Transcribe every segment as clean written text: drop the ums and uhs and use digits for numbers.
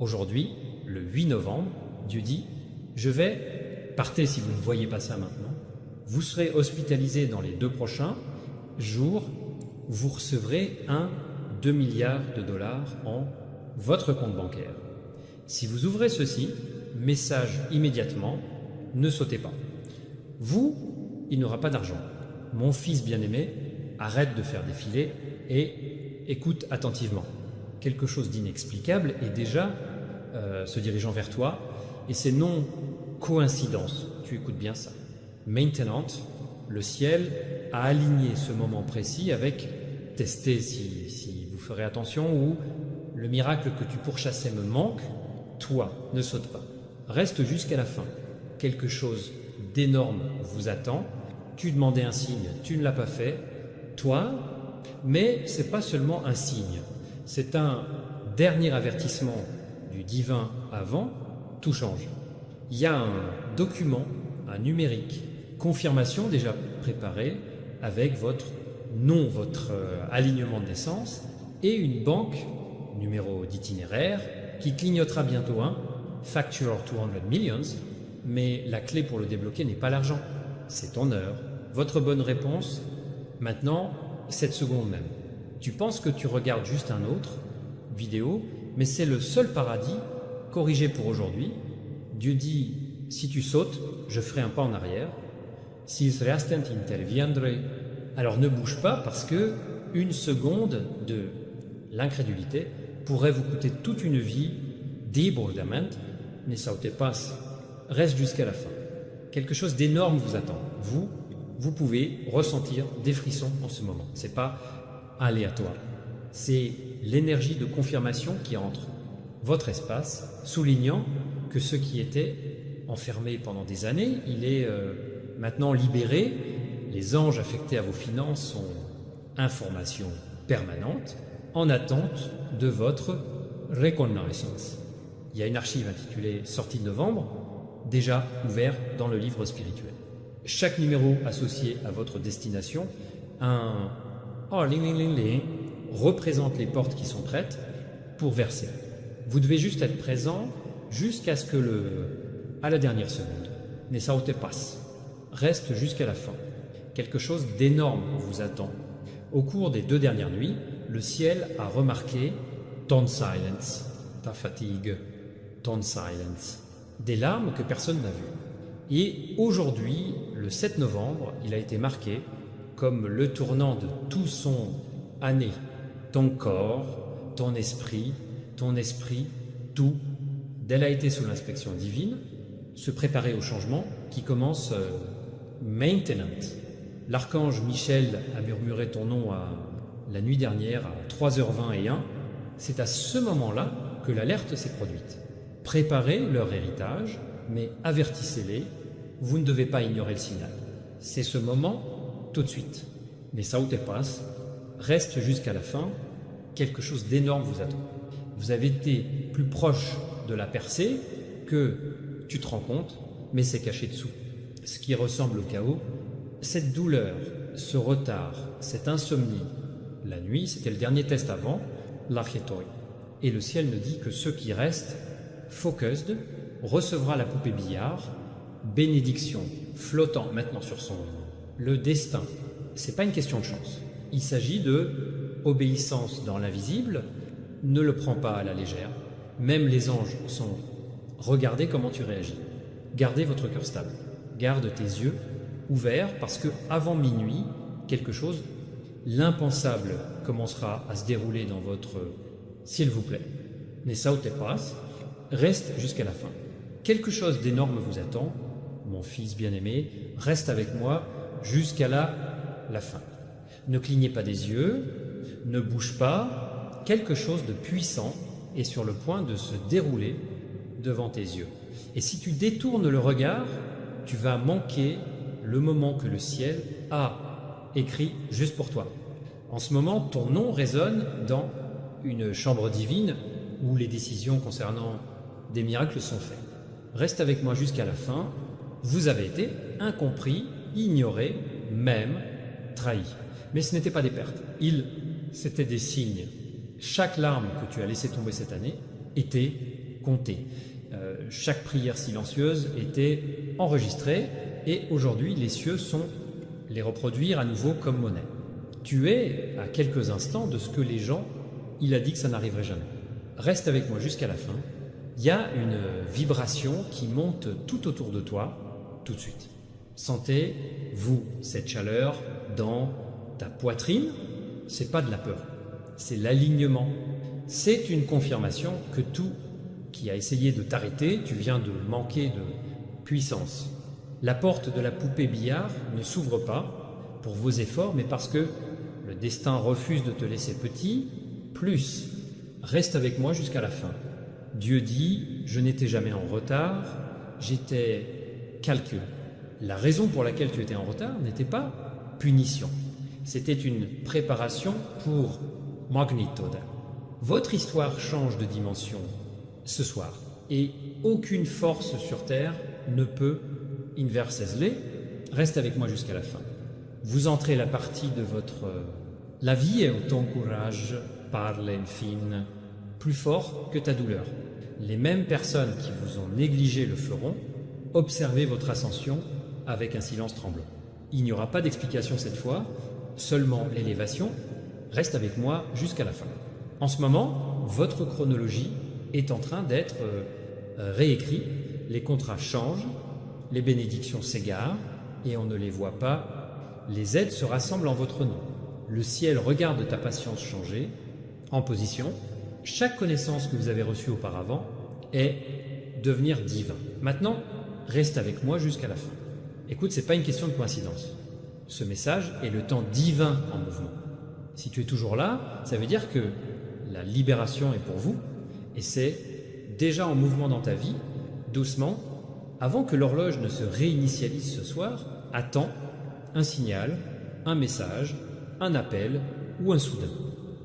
Aujourd'hui, le 8 novembre, Dieu dit, partez si vous ne voyez pas ça maintenant, vous serez hospitalisés dans les 2 prochains jours, vous recevrez 2 milliards de dollars en votre compte bancaire. Si vous ouvrez ceci, message immédiatement, ne sautez pas. Vous, il n'aura pas d'argent. Mon fils bien-aimé, arrête de faire défiler et écoute attentivement. Quelque chose d'inexplicable est déjà se dirigeant vers toi, et c'est non coïncidence, tu écoutes bien ça. Maintenant, le ciel a aligné ce moment précis avec tester si vous ferez attention, ou le miracle que tu pourchassais me manque, toi, ne saute pas. Reste jusqu'à la fin. Quelque chose d'énorme vous attend. Tu demandais un signe, tu ne l'as pas fait. Toi, mais ce n'est pas seulement un signe. C'est un dernier avertissement du divin avant, tout change. Il y a un document, un numérique, confirmation déjà préparée avec votre nom, votre alignement de naissance et une banque, numéro d'itinéraire, qui clignotera bientôt facture 200 millions, mais la clé pour le débloquer n'est pas l'argent, c'est ton heure. Votre bonne réponse, maintenant, cette seconde même. Tu penses que tu regardes juste un autre vidéo, mais c'est le seul paradis corrigé pour aujourd'hui. Dieu dit, si tu sautes, je ferai un pas en arrière. Si restant interviendre, alors ne bouge pas, parce que une seconde de l'incrédulité pourrait vous coûter toute une vie débordament. Ne sautez pas, reste jusqu'à la fin. Quelque chose d'énorme vous attend. Vous pouvez ressentir des frissons en ce moment. Ce n'est pas aléatoire. C'est l'énergie de confirmation qui entre votre espace, soulignant que ce qui était enfermé pendant des années, il est maintenant libéré. Les anges affectés à vos finances sont information permanente en attente de votre reconnaissance. Il y a une archive intitulée Sortie de novembre, déjà ouverte dans le livre spirituel. Chaque numéro associé à votre destination, représente les portes qui sont prêtes pour verser. Vous devez juste être présent jusqu'à ce que à la dernière seconde. Ne sautez pas. Reste jusqu'à la fin. Quelque chose d'énorme vous attend. Au cours des 2 dernières nuits, le ciel a remarqué ton silence, ta fatigue, ton silence, des larmes que personne n'a vues. Et aujourd'hui, le 7 novembre, il a été marqué comme le tournant de tout son année. Ton corps, ton esprit, tout, d'elle a été sous l'inspection divine, se préparer au changement qui commence maintenant. L'archange Michel a murmuré ton nom la nuit dernière à 3h20 et 1. C'est à ce moment-là que l'alerte s'est produite. Préparez leur héritage, mais avertissez-les, vous ne devez pas ignorer le signal. C'est ce moment tout de suite. Ne sautez pas, reste jusqu'à la fin, quelque chose d'énorme vous attend. Vous avez été plus proche de la percée que tu te rends compte, mais c'est caché dessous. Ce qui ressemble au chaos, cette douleur, ce retard, cette insomnie. La nuit, c'était le dernier test avant, l'archétoi. Et le ciel nous dit que ceux qui restent, focused, recevra la poupée billard, bénédiction, flottant maintenant sur son le destin. C'est pas une question de chance. Il s'agit de obéissance dans l'invisible. Ne le prends pas à la légère. Même les anges sont. Regardez comment tu réagis. Gardez votre cœur stable. Garde tes yeux ouverts, parce que avant minuit, quelque chose, l'impensable commencera à se dérouler dans votre. S'il vous plaît, ne sautez pas, reste jusqu'à la fin. Quelque chose d'énorme vous attend, mon fils bien-aimé, reste avec moi jusqu'à la fin. Ne clignez pas des yeux, ne bouge pas, quelque chose de puissant est sur le point de se dérouler devant tes yeux. Et si tu détournes le regard, tu vas manquer le moment que le ciel a écrit juste pour toi. En ce moment, ton nom résonne dans une chambre divine où les décisions concernant des miracles sont faites. Reste avec moi jusqu'à la fin. Vous avez été incompris, ignoré, même trahi. Mais ce n'était pas des pertes. C'était des signes. Chaque larme que tu as laissée tomber cette année était comptée. Chaque prière silencieuse était enregistrée et aujourd'hui les cieux sont les reproduire à nouveau comme monnaie. Tu es à quelques instants de ce que les gens, il a dit que ça n'arriverait jamais. Reste avec moi jusqu'à la fin. Il y a une vibration qui monte tout autour de toi, tout de suite. Sentez, vous, cette chaleur dans ta poitrine. C'est pas de la peur, c'est l'alignement. C'est une confirmation que tout qui a essayé de t'arrêter, tu viens de manquer de puissance. La porte de la poupée billard ne s'ouvre pas pour vos efforts, mais parce que le destin refuse de te laisser petit, plus, reste avec moi jusqu'à la fin. Dieu dit, je n'étais jamais en retard, j'étais calcul. La raison pour laquelle tu étais en retard n'était pas punition, c'était une préparation pour magnitude. Votre histoire change de dimension ce soir et aucune force sur terre ne peut inversezle. Reste avec moi jusqu'à la fin. Vous entrez la partie de votre la vie est ton courage parle infine plus fort que ta douleur. Les mêmes personnes qui vous ont négligé le feront. Observez votre ascension avec un silence tremblant. Il n'y aura pas d'explication cette fois, seulement l'élévation. Reste avec moi jusqu'à la fin. En ce moment, votre chronologie est en train d'être réécrite. Les contrats changent, les bénédictions s'égarent et on ne les voit pas. Les aides se rassemblent en votre nom. Le ciel regarde ta patience changer en position. Chaque connaissance que vous avez reçue auparavant est devenir divin. Maintenant, reste avec moi jusqu'à la fin. Écoute, ce n'est pas une question de coïncidence. Ce message est le temps divin en mouvement. Si tu es toujours là, ça veut dire que la libération est pour vous et c'est déjà en mouvement dans ta vie, doucement, avant que l'horloge ne se réinitialise ce soir, attends un signal, un message, un appel ou un soudain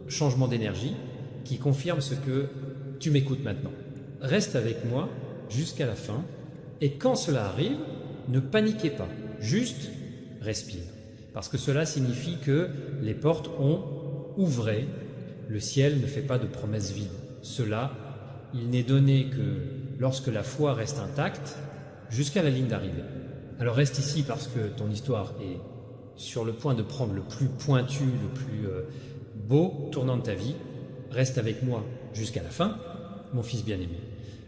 changement d'énergie qui confirme ce que tu m'écoutes maintenant. Reste avec moi jusqu'à la fin et quand cela arrive, ne paniquez pas, juste respire. Parce que cela signifie que les portes ont ouvré, le ciel ne fait pas de promesses vides. Cela, il n'est donné que lorsque la foi reste intacte jusqu'à la ligne d'arrivée. Alors reste ici parce que ton histoire est sur le point de prendre le plus pointu, le plus beau tournant de ta vie. Reste avec moi jusqu'à la fin, mon fils bien-aimé.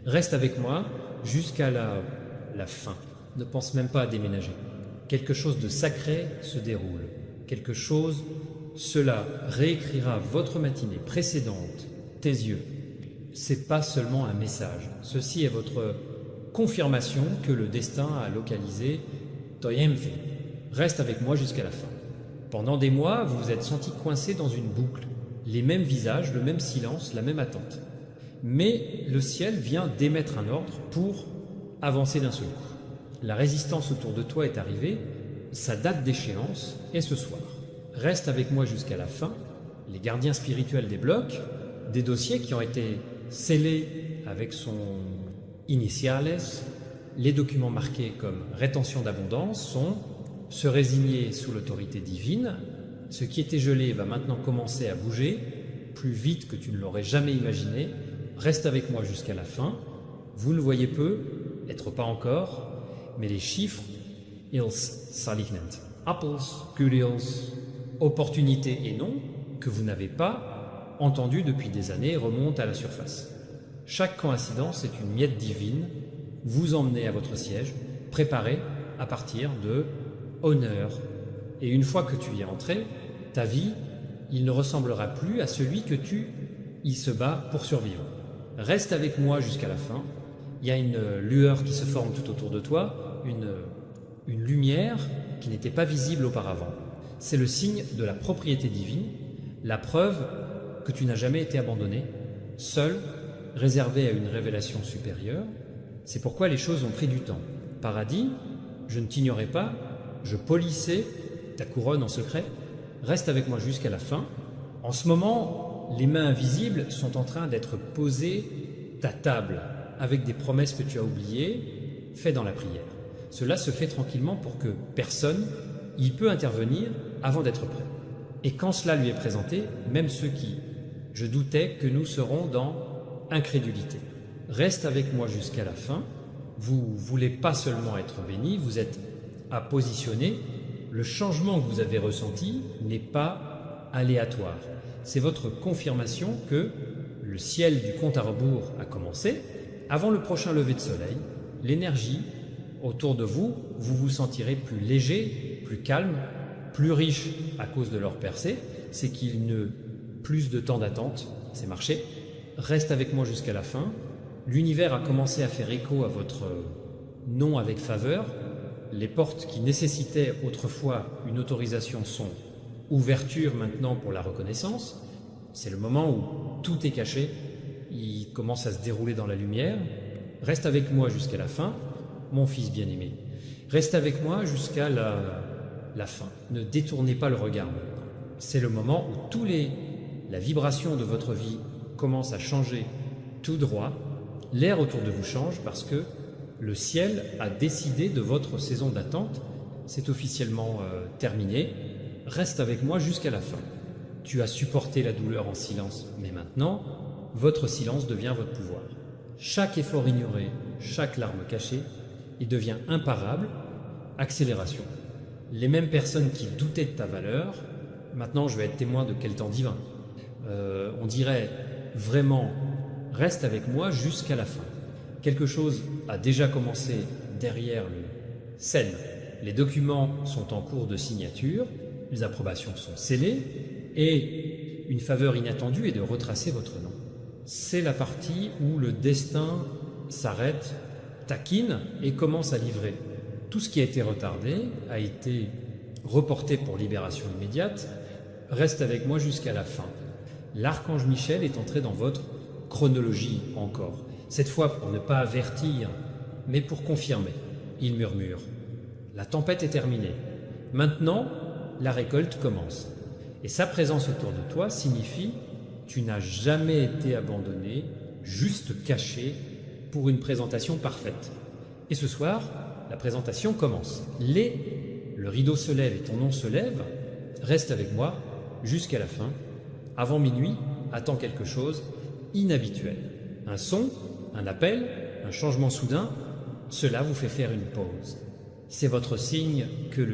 Reste avec moi jusqu'à la fin. Ne pense même pas à déménager. Quelque chose de sacré se déroule. Quelque chose, cela réécrira votre matinée précédente, tes yeux. C'est pas seulement un message. Ceci est votre confirmation que le destin a localisé Toyemfe. Reste avec moi jusqu'à la fin. Pendant des mois, vous vous êtes senti coincé dans une boucle. Les mêmes visages, le même silence, la même attente. Mais le ciel vient d'émettre un ordre pour avancer d'un seul coup. La résistance autour de toi est arrivée, sa date d'échéance est ce soir. Reste avec moi jusqu'à la fin. Les gardiens spirituels débloquent des dossiers qui ont été scellés avec son initiales. Les documents marqués comme rétention d'abondance sont se résigner sous l'autorité divine. Ce qui était gelé va maintenant commencer à bouger plus vite que tu ne l'aurais jamais imaginé. Reste avec moi jusqu'à la fin. Vous le voyez peu, être pas encore, mais les chiffres, ils s'alignent. Apples, curios, opportunités et noms que vous n'avez pas entendus depuis des années remontent à la surface. Chaque coïncidence est une miette divine. Vous emmenez à votre siège, préparé à partir de honneur. Et une fois que tu y es entré, ta vie, il ne ressemblera plus à celui que tu y se bats pour survivre. Reste avec moi jusqu'à la fin. Il y a une lueur qui se forme tout autour de toi, une lumière qui n'était pas visible auparavant. C'est le signe de la propriété divine, la preuve que tu n'as jamais été abandonné, seul, réservé à une révélation supérieure. C'est pourquoi les choses ont pris du temps. Paradis, je ne t'ignorais pas, je polissais ta couronne en secret. Reste avec moi jusqu'à la fin. En ce moment, les mains invisibles sont en train d'être posées ta table avec des promesses que tu as oubliées, faites dans la prière. Cela se fait tranquillement pour que personne y peut intervenir avant d'être prêt. Et quand cela lui est présenté, même ceux qui, je doutais que nous serons dans incrédulité. reste avec moi jusqu'à la fin. Vous voulez pas seulement être béni, vous êtes à positionner. Le changement que vous avez ressenti n'est pas aléatoire. C'est votre confirmation que le ciel du compte à rebours a commencé. Avant le prochain lever de soleil, l'énergie autour de vous, vous vous sentirez plus léger, plus calme, plus riche à cause de leur percée. C'est qu'il ne plus de temps d'attente, c'est marché. Reste avec moi jusqu'à la fin. L'univers a commencé à faire écho à votre nom avec faveur. Les portes qui nécessitaient autrefois une autorisation sont ouverture maintenant pour la reconnaissance. C'est le moment où tout est caché, il commence à se dérouler dans la lumière. Reste avec moi jusqu'à la fin, mon fils bien-aimé. Reste avec moi jusqu'à la fin. Ne détournez pas le regard maintenant. C'est le moment où la vibration de votre vie commence à changer tout droit. L'air autour de vous change parce que le ciel a décidé de votre saison d'attente. C'est officiellement terminé. Reste avec moi jusqu'à la fin. Tu as supporté la douleur en silence, mais maintenant, votre silence devient votre pouvoir. Chaque effort ignoré, chaque larme cachée, il devient imparable. Accélération. Les mêmes personnes qui doutaient de ta valeur, maintenant je vais être témoin de quel temps divin. On dirait vraiment, reste avec moi jusqu'à la fin. Quelque chose a déjà commencé derrière le scène. Les documents sont en cours de signature, les approbations sont scellées et une faveur inattendue est de retracer votre nom. C'est la partie où le destin s'arrête, taquine et commence à livrer. Tout ce qui a été retardé a été reporté pour libération immédiate. Reste avec moi jusqu'à la fin. L'archange Michel est entré dans votre chronologie encore. Cette fois pour ne pas avertir, mais pour confirmer. Il murmure. La tempête est terminée. Maintenant, la récolte commence. Et sa présence autour de toi signifie tu n'as jamais été abandonné, juste caché pour une présentation parfaite. Et ce soir, la présentation commence. Le rideau se lève et ton nom se lève. Reste avec moi jusqu'à la fin. Avant minuit, attends quelque chose inhabituel. Un son, un appel, un changement soudain, cela vous fait faire une pause. C'est votre signe que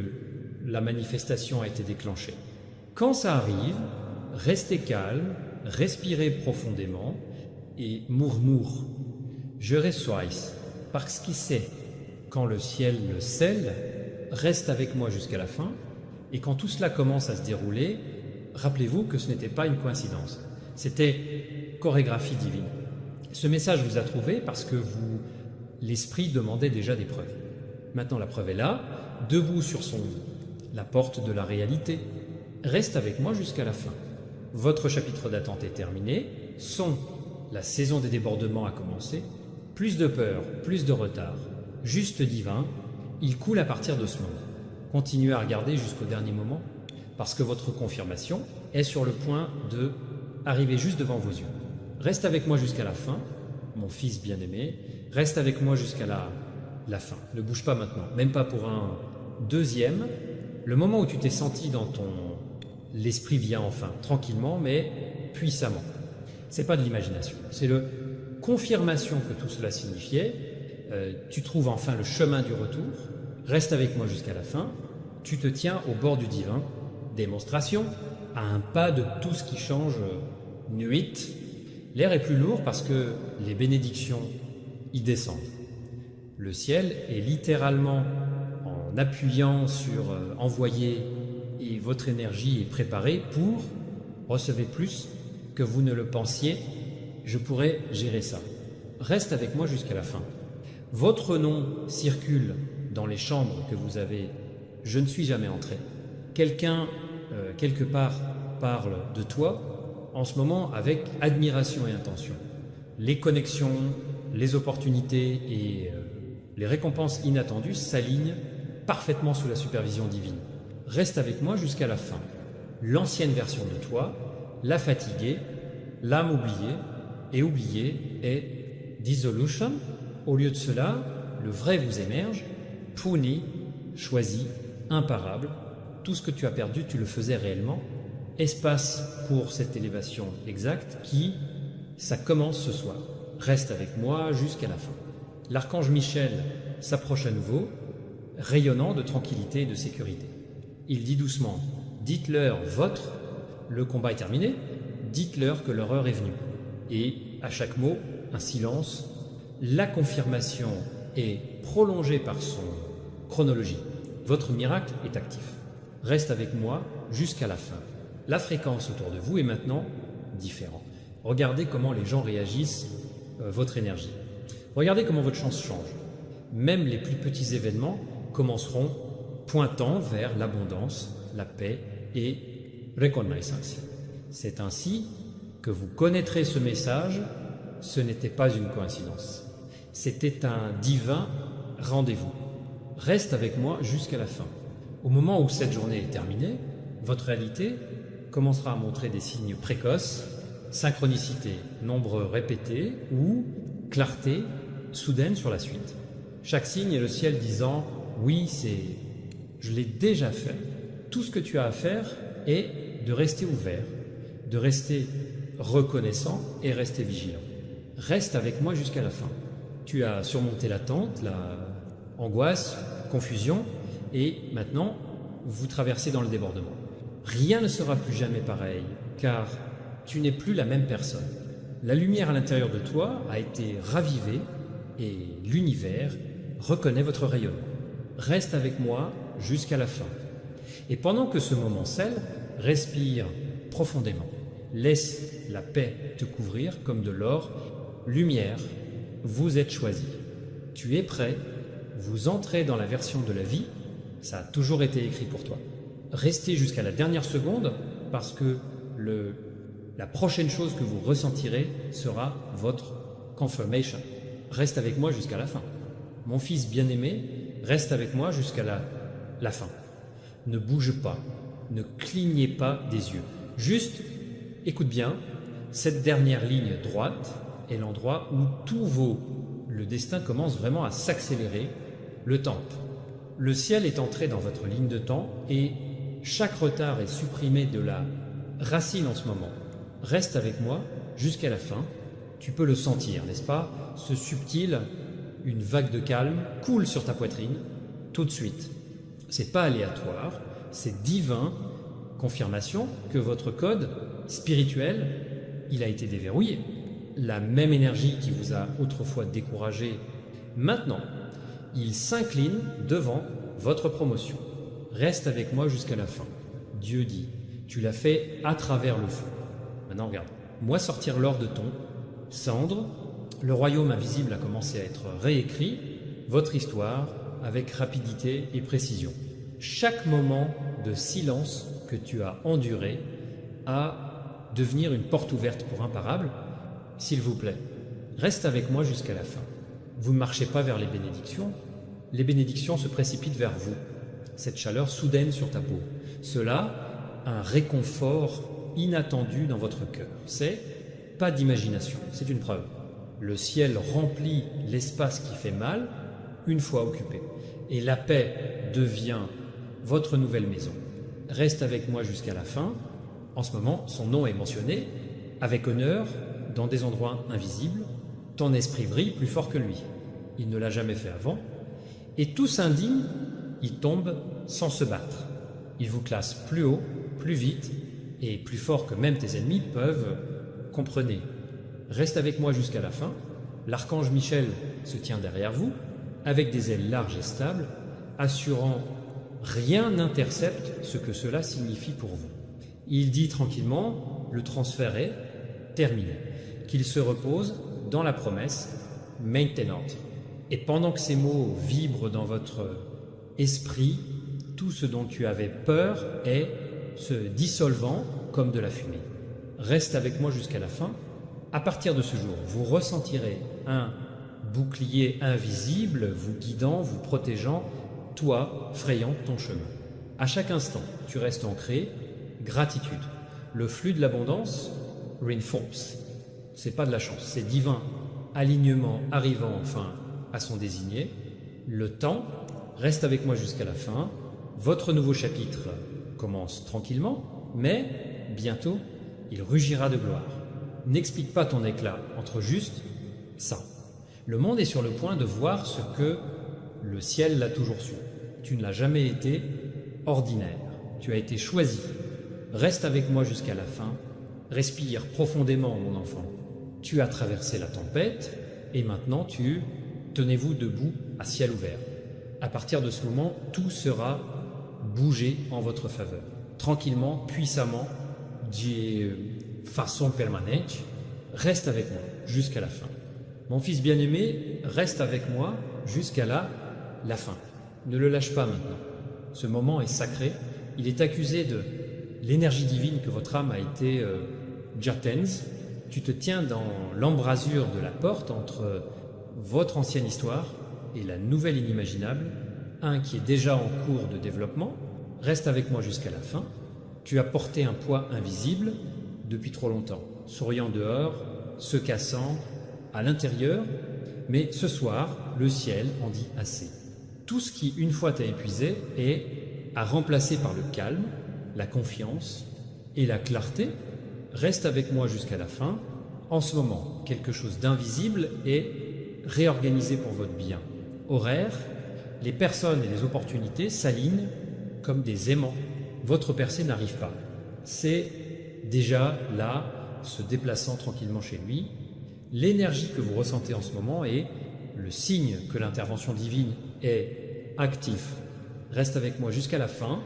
la manifestation a été déclenchée. Quand ça arrive, restez calme, respirez profondément et murmure. Je reçois, parce qu'il sait, quand le ciel le scelle, reste avec moi jusqu'à la fin, et quand tout cela commence à se dérouler, rappelez-vous que ce n'était pas une coïncidence, c'était chorégraphie divine. Ce message vous a trouvé parce que l'esprit demandait déjà des preuves. Maintenant la preuve est là, debout sur la porte de la réalité. Reste avec moi jusqu'à la fin. Votre chapitre d'attente est terminé. La saison des débordements a commencé. Plus de peur, plus de retard. Juste divin, il coule à partir de ce moment. Continuez à regarder jusqu'au dernier moment parce que votre confirmation est sur le point de arriver juste devant vos yeux. Reste avec moi jusqu'à la fin, mon fils bien-aimé. Reste avec moi jusqu'à la fin. Ne bouge pas maintenant, même pas pour un deuxième. Le moment où tu t'es senti dans l'esprit vient enfin, tranquillement, mais puissamment. C'est pas de l'imagination, c'est la confirmation que tout cela signifiait. Tu trouves enfin le chemin du retour. Reste avec moi jusqu'à la fin. Tu te tiens au bord du divin. Démonstration, à un pas de tout ce qui change nuit. L'air est plus lourd parce que les bénédictions y descendent. Le ciel est littéralement en appuyant sur envoyer et votre énergie est préparée pour recevoir plus que vous ne le pensiez. Je pourrais gérer ça. Reste avec moi jusqu'à la fin. Votre nom circule dans les chambres que vous avez. Je ne suis jamais entré. Quelqu'un, quelque part, parle de toi en ce moment avec admiration et intention. Les connexions, les opportunités et les récompenses inattendues s'alignent parfaitement sous la supervision divine. Reste avec moi jusqu'à la fin. L'ancienne version de toi, la fatiguée, l'âme oubliée, et oubliée est dissolution. Au lieu de cela, le vrai vous émerge, puni, choisi, imparable. Tout ce que tu as perdu, tu le faisais réellement. Espace pour cette élévation exacte ça commence ce soir. reste avec moi jusqu'à la fin. L'archange Michel s'approche à nouveau, rayonnant de tranquillité et de sécurité. Il dit doucement, dites-leur le combat est terminé, dites-leur que leur heure est venue. Et à chaque mot, un silence, la confirmation est prolongée par son chronologie. Votre miracle est actif. Reste avec moi jusqu'à la fin. La fréquence autour de vous est maintenant différente. Regardez comment les gens réagissent votre énergie. Regardez comment votre chance change. Même les plus petits événements commenceront pointant vers l'abondance, la paix et reconnaissance. C'est ainsi que vous connaîtrez ce message. Ce n'était pas une coïncidence. C'était un divin rendez-vous. Reste avec moi jusqu'à la fin. Au moment où cette journée est terminée, votre réalité commencera à montrer des signes précoces, synchronicité, nombre répété ou clarté soudaine sur la suite. Chaque signe est le ciel disant « Oui, je l'ai déjà fait ». Tout ce que tu as à faire est de rester ouvert, de rester reconnaissant et rester vigilant. Reste avec moi jusqu'à la fin. Tu as surmonté l'attente, la angoisse, confusion, et maintenant, vous traversez dans le débordement. Rien ne sera plus jamais pareil, car tu n'es plus la même personne. La lumière à l'intérieur de toi a été ravivée et l'univers reconnaît votre rayonnement. Reste avec moi jusqu'à la fin. Et pendant que ce moment scelle, respire profondément. Laisse la paix te couvrir comme de l'or. Lumière, vous êtes choisi. Tu es prêt, vous entrez dans la version de la vie. Ça a toujours été écrit pour toi. Restez jusqu'à la dernière seconde parce que la prochaine chose que vous ressentirez sera votre confirmation. Reste avec moi jusqu'à la fin. Mon fils bien-aimé, reste avec moi jusqu'à la fin. Ne bouge pas, ne clignez pas des yeux. Juste, écoute bien, cette dernière ligne droite est l'endroit où le destin commence vraiment à s'accélérer, le temps. Le ciel est entré dans votre ligne de temps et chaque retard est supprimé de la racine en ce moment. Reste avec moi jusqu'à la fin. Tu peux le sentir, n'est-ce pas? Ce subtil, une vague de calme coule sur ta poitrine tout de suite. C'est pas aléatoire, c'est divin. Confirmation que votre code spirituel, il a été déverrouillé. La même énergie qui vous a autrefois découragé, maintenant, il s'incline devant votre promotion. Reste avec moi jusqu'à la fin. Dieu dit, tu l'as fait à travers le feu. Maintenant, regarde. Moi sortir l'or de ton cendre, le royaume invisible a commencé à être réécrit, votre histoire avec rapidité et précision. Chaque moment de silence que tu as enduré à devenir une porte ouverte pour imparable. S'il vous plaît, reste avec moi jusqu'à la fin. Vous ne marchez pas vers les bénédictions se précipitent vers vous. Cette chaleur soudaine sur ta peau. Cela, un réconfort inattendu dans votre cœur. C'est pas d'imagination, c'est une preuve. Le ciel remplit l'espace qui fait mal une fois occupé. Et la paix devient votre nouvelle maison. Reste avec moi jusqu'à la fin. En ce moment, son nom est mentionné avec honneur dans des endroits invisibles. Ton esprit brille plus fort que lui. Il ne l'a jamais fait avant. Et tout s'indigne, il tombe sans se battre. Il vous classe plus haut, plus vite et plus fort que même tes ennemis peuvent. Comprenez. Reste avec moi jusqu'à la fin. L'archange Michel se tient derrière vous, avec des ailes larges et stables, assurant rien n'intercepte ce que cela signifie pour vous. Il dit tranquillement, le transfert est terminé, qu'il se repose dans la promesse maintenante. Et pendant que ces mots vibrent dans votre esprit, tout ce dont tu avais peur est se dissolvant comme de la fumée. Reste avec moi jusqu'à la fin. À partir de ce jour, vous ressentirez un bouclier invisible vous guidant, vous protégeant, toi frayant ton chemin. À chaque instant, tu restes ancré, gratitude. Le flux de l'abondance, reinforce. C'est pas de la chance, c'est divin. Alignement arrivant enfin à son désigné. Le temps reste avec moi jusqu'à la fin. Votre nouveau chapitre commence tranquillement, mais bientôt, il rugira de gloire. N'explique pas ton éclat entre juste ça. Le monde est sur le point de voir ce que le ciel l'a toujours su. Tu ne l'as jamais été ordinaire. Tu as été choisi. Reste avec moi jusqu'à la fin. Respire profondément, mon enfant. Tu as traversé la tempête et maintenant tenez-vous debout à ciel ouvert. À partir de ce moment, tout sera bougé en votre faveur. Tranquillement, puissamment, de façon permanente. Reste avec moi jusqu'à la fin. Mon fils bien-aimé, reste avec moi jusqu'à la fin. Ne le lâche pas maintenant. Ce moment est sacré. Il est accusé de l'énergie divine que votre âme a été Jatens. Tu te tiens dans l'embrasure de la porte entre votre ancienne histoire et la nouvelle inimaginable, un qui est déjà en cours de développement. Reste avec moi jusqu'à la fin. Tu as porté un poids invisible depuis trop longtemps, souriant dehors, se cassant à l'intérieur, mais ce soir, le ciel en dit assez. Tout ce qui, une fois t'a épuisé, est à remplacer par le calme, la confiance et la clarté. Reste avec moi jusqu'à la fin. En ce moment, quelque chose d'invisible est réorganisé pour votre bien. Horaire, les personnes et les opportunités s'alignent comme des aimants. Votre percée n'arrive pas. C'est déjà là, se déplaçant tranquillement chez lui. L'énergie que vous ressentez en ce moment est le signe que l'intervention divine est actif. Reste avec moi jusqu'à la fin.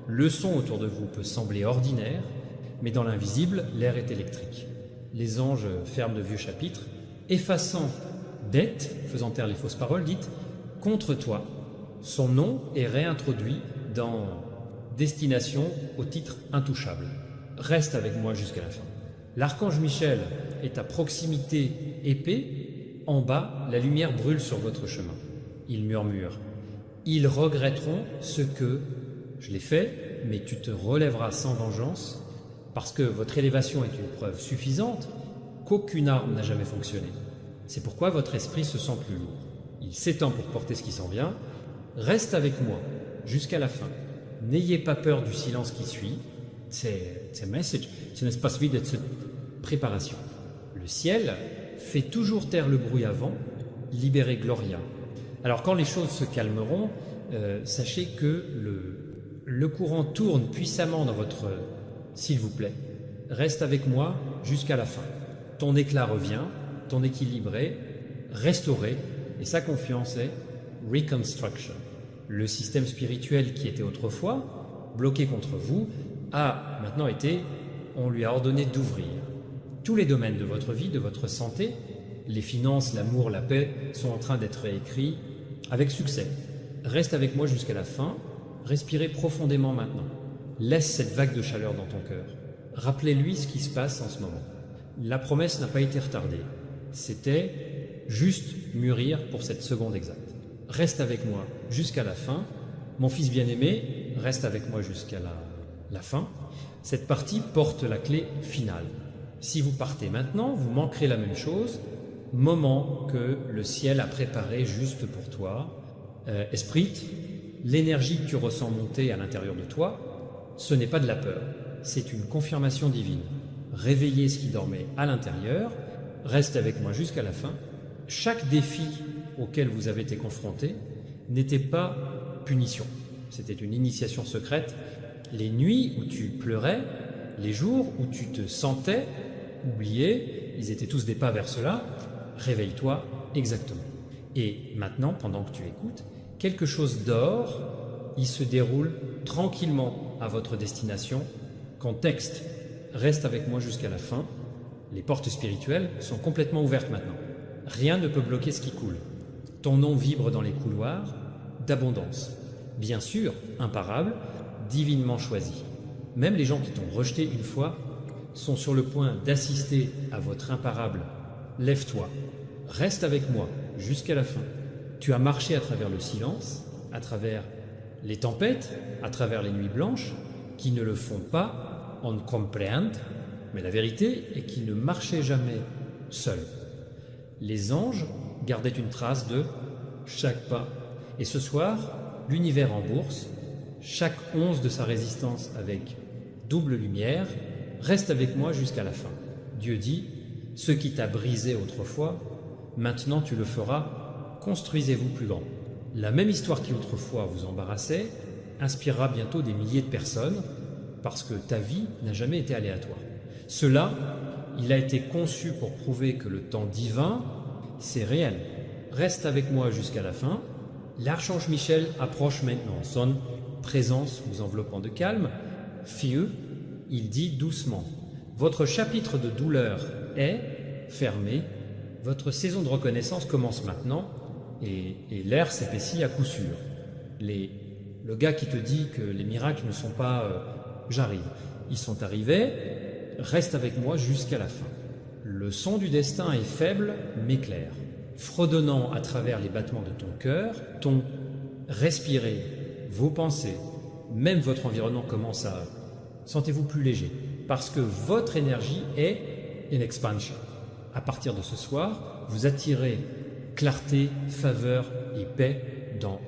Le son autour de vous peut sembler ordinaire, mais dans l'invisible, l'air est électrique. Les anges ferment de vieux chapitres, effaçant dette, faisant taire les fausses paroles, dites contre toi. Son nom est réintroduit dans destination au titre intouchable. Reste avec moi jusqu'à la fin. L'archange Michel est à proximité épée. En bas, la lumière brûle sur votre chemin. Il murmure. Ils regretteront ce que je l'ai fait, mais tu te relèveras sans vengeance parce que votre élévation est une preuve suffisante qu'aucune arme n'a jamais fonctionné. C'est pourquoi votre esprit se sent plus lourd. Il s'étend pour porter ce qui s'en vient. Reste avec moi jusqu'à la fin. N'ayez pas peur du silence qui suit. C'est un message, c'est un espace vide de préparation. Le ciel fait toujours taire le bruit avant, libérer Gloria. Alors quand les choses se calmeront, sachez que le courant tourne puissamment dans votre... S'il vous plaît, reste avec moi jusqu'à la fin. Ton éclat revient, ton équilibre est restauré, et sa confiance est reconstruction. Le système spirituel qui était autrefois bloqué contre vous a maintenant été, on lui a ordonné d'ouvrir. Tous les domaines de votre vie, de votre santé, les finances, l'amour, la paix, sont en train d'être réécrits avec succès. Reste avec moi jusqu'à la fin, respirez profondément maintenant. Laisse cette vague de chaleur dans ton cœur. Rappelez-lui ce qui se passe en ce moment. La promesse n'a pas été retardée. C'était juste mûrir pour cette seconde exacte. Reste avec moi jusqu'à la fin. Mon fils bien-aimé, reste avec moi jusqu'à la fin. Cette partie porte la clé finale. Si vous partez maintenant, vous manquerez la même chose, moment que le ciel a préparé juste pour toi. Esprit, l'énergie que tu ressens monter à l'intérieur de toi, ce n'est pas de la peur, c'est une confirmation divine. Réveillez ce qui dormait à l'intérieur, reste avec moi jusqu'à la fin. Chaque défi auquel vous avez été confronté n'était pas punition, c'était une initiation secrète. Les nuits où tu pleurais, les jours où tu te sentais oublié, ils étaient tous des pas vers cela, réveille-toi exactement. Et maintenant, pendant que tu écoutes, quelque chose dort, il se déroule tranquillement à votre destination. Contexte, reste avec moi jusqu'à la fin. Les portes spirituelles sont complètement ouvertes maintenant. Rien ne peut bloquer ce qui coule. Ton nom vibre dans les couloirs d'abondance. Bien sûr, imparable, divinement choisi. Même les gens qui t'ont rejeté une fois sont sur le point d'assister à votre imparable. Lève-toi, reste avec moi jusqu'à la fin. Tu as marché à travers le silence, à travers les tempêtes, à travers les nuits blanches, qui ne le font pas en comprehend, mais la vérité est qu'ils ne marchaient jamais seuls. Les anges gardaient une trace de chaque pas. Et ce soir, l'univers en bourse, chaque once de sa résistance avec double lumière, reste avec moi jusqu'à la fin. Dieu dit, ce qui t'a brisé autrefois Maintenant tu le feras, construisez-vous plus grand. La même histoire qui autrefois vous embarrassait inspirera bientôt des milliers de personnes parce que ta vie n'a jamais été aléatoire. Cela, il a été conçu pour prouver que le temps divin, c'est réel. Reste avec moi jusqu'à la fin. L'archange Michel approche maintenant. Son présence vous enveloppant de calme. Fieux, il dit doucement. Votre chapitre de douleur est fermé. Votre saison de reconnaissance commence maintenant et l'air s'épaissit à coup sûr. Le gars qui te dit que les miracles ne sont pas j'arrive, ils sont arrivés, reste avec moi jusqu'à la fin. Le son du destin est faible mais clair, fredonnant à travers les battements de ton cœur, ton respirer, vos pensées, même votre environnement commence à... Sentez-vous plus léger, parce que votre énergie est in expansion. À partir de ce soir, vous attirez clarté, faveur et paix dans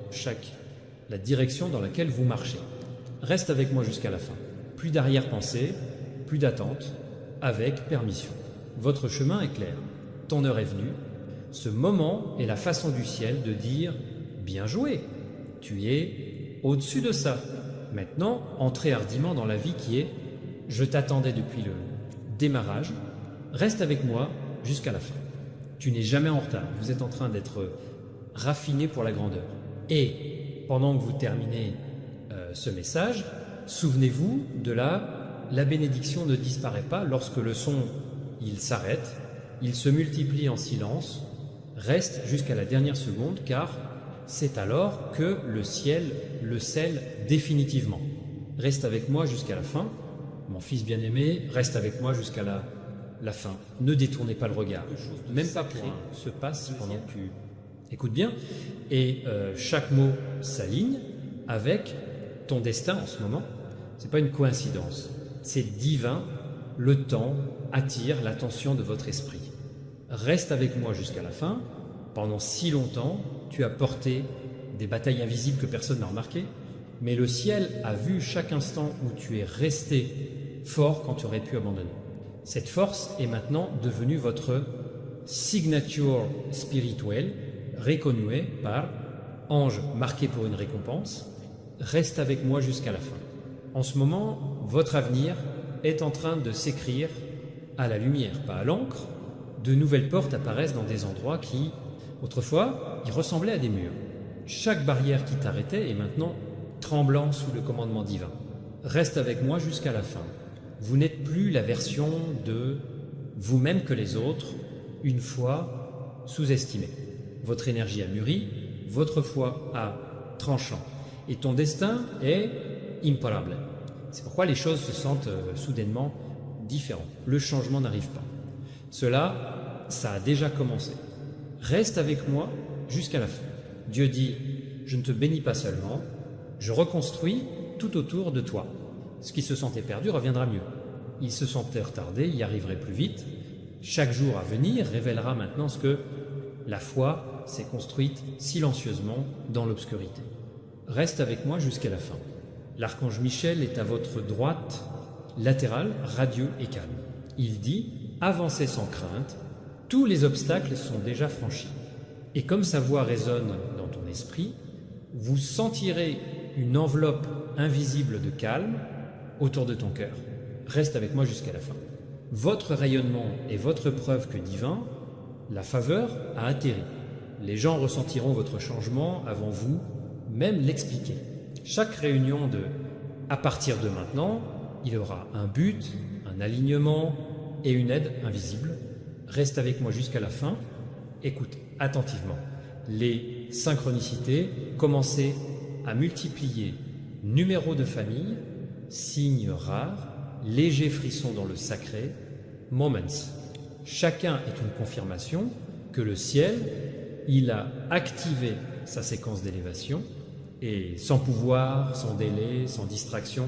la direction dans laquelle vous marchez. Reste avec moi jusqu'à la fin. Plus d'arrière-pensée, plus d'attente, avec permission. Votre chemin est clair. Ton heure est venue. Ce moment est la façon du ciel de dire « Bien joué, tu es au-dessus de ça. Maintenant, entrez hardiment dans la vie qui est « Je t'attendais depuis le démarrage. Reste avec moi jusqu'à la fin. » Tu n'es jamais en retard. Vous êtes en train d'être raffiné pour la grandeur. Et pendant que vous terminez ce message, souvenez-vous de la bénédiction ne disparaît pas lorsque le son, il s'arrête, il se multiplie en silence, reste jusqu'à la dernière seconde car c'est alors que le ciel le scelle définitivement. Reste avec moi jusqu'à la fin. Mon fils bien-aimé, reste avec moi jusqu'à la fin. Ne détournez pas le regard. Même pas pour un se passe pendant que tu écoutes bien. Et chaque mot s'aligne avec ton destin en ce moment. C'est pas une coïncidence. C'est divin. Le temps attire l'attention de votre esprit. Reste avec moi jusqu'à la fin. Pendant si longtemps, tu as porté des batailles invisibles que personne n'a remarquées. Mais le ciel a vu chaque instant où tu es resté fort quand tu aurais pu abandonner. Cette force est maintenant devenue votre signature spirituelle, reconnue par ange marqué pour une récompense. Reste avec moi jusqu'à la fin. En ce moment, votre avenir est en train de s'écrire à la lumière, pas à l'encre. De nouvelles portes apparaissent dans des endroits qui, autrefois, y ressemblaient à des murs. Chaque barrière qui t'arrêtait est maintenant tremblant sous le commandement divin. Reste avec moi jusqu'à la fin. Vous n'êtes plus la version de vous-même que les autres, une fois sous-estimée. Votre énergie a mûri, votre foi a tranchant. Et ton destin est imparable. C'est pourquoi les choses se sentent soudainement différentes. Le changement n'arrive pas. Cela, ça a déjà commencé. Reste avec moi jusqu'à la fin. Dieu dit, je ne te bénis pas seulement, je reconstruis tout autour de toi. Ce qui se sentait perdu reviendra mieux. Il se sentait retardé, y arriverait plus vite. Chaque jour à venir révélera maintenant ce que la foi s'est construite silencieusement dans l'obscurité. Reste avec moi jusqu'à la fin. L'archange Michel est à votre droite, latérale, radieux et calme. Il dit, avancez sans crainte, tous les obstacles sont déjà franchis. Et comme sa voix résonne dans ton esprit, vous sentirez une enveloppe invisible de calme autour de ton cœur. Reste avec moi jusqu'à la fin. Votre rayonnement est votre preuve que divin, la faveur a atterri. Les gens ressentiront votre changement avant vous, même l'expliquer. Chaque réunion de « à partir de maintenant », il y aura un but, un alignement et une aide invisible. Reste avec moi jusqu'à la fin. Écoute attentivement. Les synchronicités, commencez à multiplier numéros de famille, signes rares, légers frissons dans le sacré, moments. Chacun est une confirmation que le ciel, il a activé sa séquence d'élévation et sans pouvoir, sans délai, sans distraction,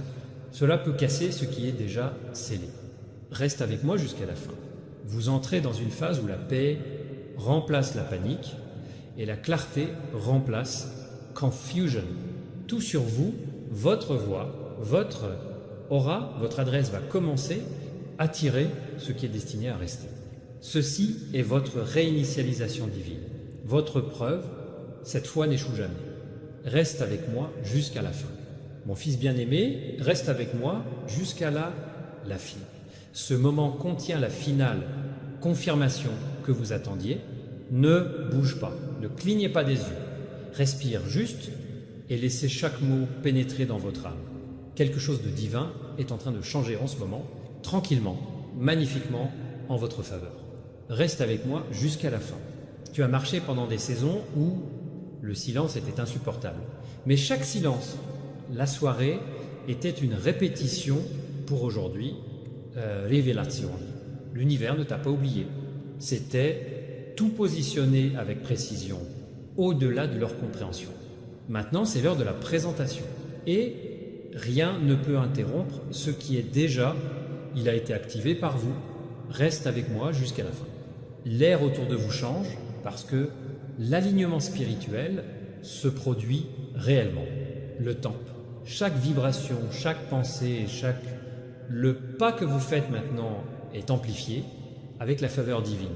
cela peut casser ce qui est déjà scellé. Reste avec moi jusqu'à la fin. Vous entrez dans une phase où la paix remplace la panique et la clarté remplace confusion. Tout sur vous, votre voix, votre aura, votre adresse va commencer à attirer ce qui est destiné à rester. Ceci est votre réinitialisation divine. Votre preuve, cette foi n'échoue jamais. Reste avec moi jusqu'à la fin. Mon fils bien-aimé, reste avec moi jusqu'à la fin. Ce moment contient la finale confirmation que vous attendiez. Ne bouge pas, ne clignez pas des yeux. Respire juste et laissez chaque mot pénétrer dans votre âme. Quelque chose de divin est en train de changer en ce moment, tranquillement, magnifiquement, en votre faveur. Reste avec moi jusqu'à la fin. Tu as marché pendant des saisons où le silence était insupportable. Mais chaque silence, la soirée, était une répétition pour aujourd'hui, révélation. L'univers ne t'a pas oublié. C'était tout positionné avec précision, au-delà de leur compréhension. Maintenant, c'est l'heure de la présentation. Et rien ne peut interrompre ce qui est déjà, il a été activé par vous. Reste avec moi jusqu'à la fin. L'air autour de vous change parce que l'alignement spirituel se produit réellement. Le temps, chaque vibration, chaque pensée, le pas que vous faites maintenant est amplifié avec la faveur divine.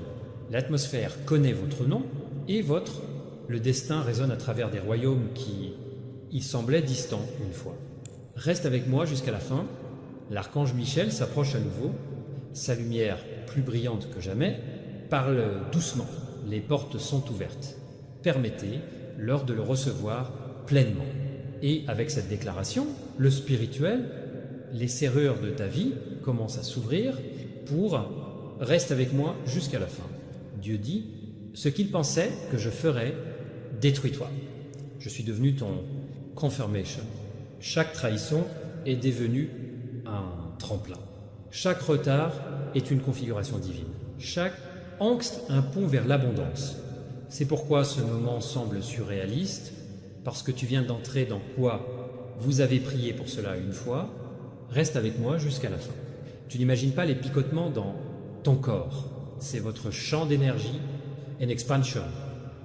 L'atmosphère connaît votre nom et le destin résonne à travers des royaumes qui y semblaient distants une fois. Reste avec moi jusqu'à la fin. L'archange Michel s'approche à nouveau, sa lumière plus brillante que jamais, parle doucement. Les portes sont ouvertes. Permettez-leur de le recevoir pleinement. Et avec cette déclaration, le spirituel, les serrures de ta vie commencent à s'ouvrir pour « reste avec moi jusqu'à la fin ». Dieu dit « ce qu'il pensait que je ferais, détruis-toi ». Je suis devenu ton confirmation. Chaque trahison est devenue un tremplin. Chaque retard est une configuration divine. Chaque angst, un pont vers l'abondance. C'est pourquoi ce moment semble surréaliste, parce que tu viens d'entrer dans quoi vous avez prié pour cela une fois. Reste avec moi jusqu'à la fin. Tu n'imagines pas les picotements dans ton corps. C'est votre champ d'énergie en expansion.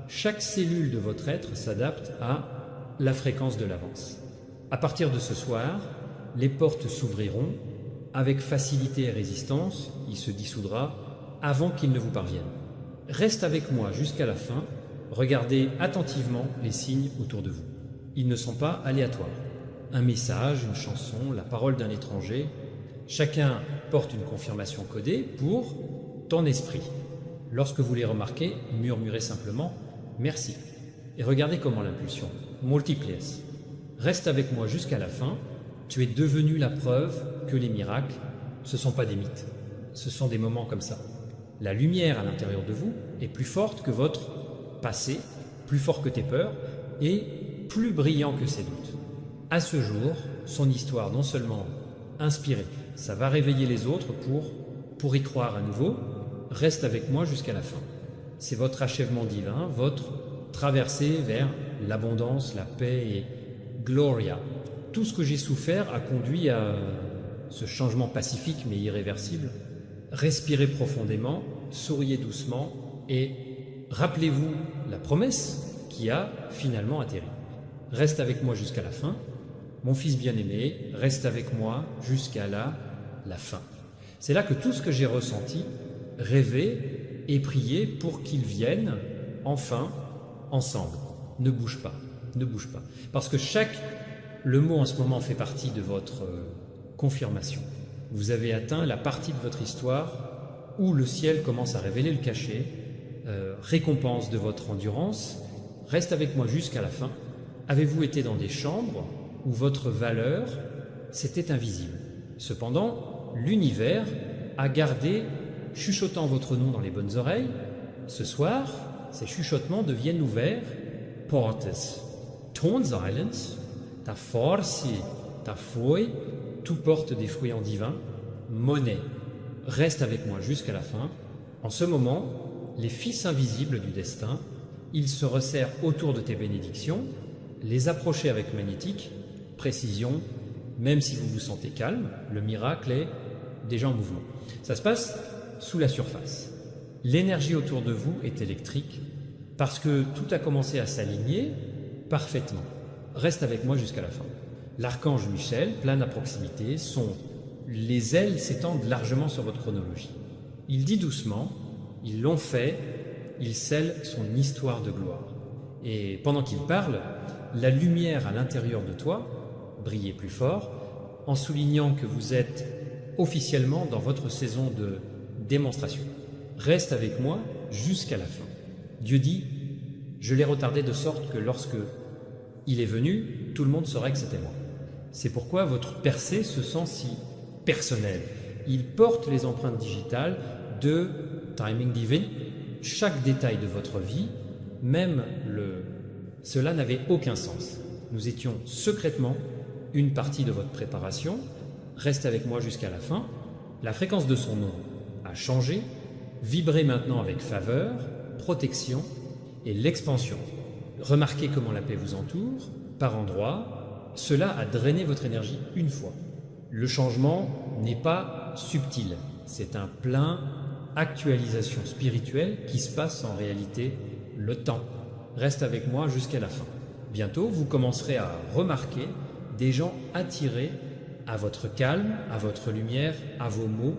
Chaque cellule de votre être s'adapte à la fréquence de l'avance. À partir de ce soir, les portes s'ouvriront avec facilité et résistance. Il se dissoudra avant qu'il ne vous parvienne. Reste avec moi jusqu'à la fin. Regardez attentivement les signes autour de vous. Ils ne sont pas aléatoires. Un message, une chanson, la parole d'un étranger, chacun porte une confirmation codée pour ton esprit. Lorsque vous les remarquez, murmurez simplement « merci » et regardez comment l'impulsion multiplies. Reste avec moi jusqu'à la fin. Tu es devenu la preuve que les miracles, ce ne sont pas des mythes, ce sont des moments comme ça. La lumière à l'intérieur de vous est plus forte que votre passé, plus fort que tes peurs et plus brillant que ses doutes. À ce jour, son histoire non seulement inspirée, ça va réveiller les autres pour y croire à nouveau. Reste avec moi jusqu'à la fin. C'est votre achèvement divin, votre traversée vers l'abondance, la paix et Gloria. Tout ce que j'ai souffert a conduit à ce changement pacifique mais irréversible. Respirez profondément, souriez doucement et rappelez-vous la promesse qui a finalement atterri. Reste avec moi jusqu'à la fin. Mon fils bien-aimé, reste avec moi jusqu'à la fin. C'est là que tout ce que j'ai ressenti, rêvé et prié pour qu'ils viennent enfin ensemble. Ne bouge pas, ne bouge pas. Parce que le mot en ce moment fait partie de votre confirmation. Vous avez atteint la partie de votre histoire où le ciel commence à révéler le cachet, récompense de votre endurance. Reste avec moi jusqu'à la fin. Avez-vous été dans des chambres où votre valeur, c'était invisible? Cependant, l'univers a gardé, chuchotant votre nom dans les bonnes oreilles. Ce soir, ces chuchotements deviennent ouverts. Portes, ton silence, ta force, ta foi, tout porte des fruits en divin. Monnaie, reste avec moi jusqu'à la fin. En ce moment, les fils invisibles du destin, ils se resserrent autour de tes bénédictions, les approcher avec magnétique, précision, même si vous vous sentez calme, le miracle est déjà en mouvement. Ça se passe sous la surface. L'énergie autour de vous est électrique parce que tout a commencé à s'aligner parfaitement. Reste avec moi jusqu'à la fin. L'archange Michel plane à proximité, les ailes s'étendent largement sur votre chronologie. Il dit doucement Ils l'ont fait, ils scellent son histoire de gloire. Et pendant qu'il parle, la lumière à l'intérieur de toi brillait plus fort, en soulignant que vous êtes officiellement dans votre saison de démonstration. Reste avec moi jusqu'à la fin. Dieu dit, je l'ai retardé de sorte que lorsque il est venu, tout le monde saurait que c'était moi. C'est pourquoi votre percée se sent si personnelle. Il porte les empreintes digitales de timing divin. Chaque détail de votre vie, même cela n'avait aucun sens. Nous étions secrètement une partie de votre préparation. Reste avec moi jusqu'à la fin. La fréquence de son nom a changé. Vibrez maintenant avec faveur, protection et l'expansion. Remarquez comment la paix vous entoure, par endroits. Cela a drainé votre énergie une fois. Le changement n'est pas subtil, c'est un plein actualisation spirituelle qui se passe en réalité le temps. Reste avec moi jusqu'à la fin. Bientôt, vous commencerez à remarquer des gens attirés à votre calme, à votre lumière, à vos mots.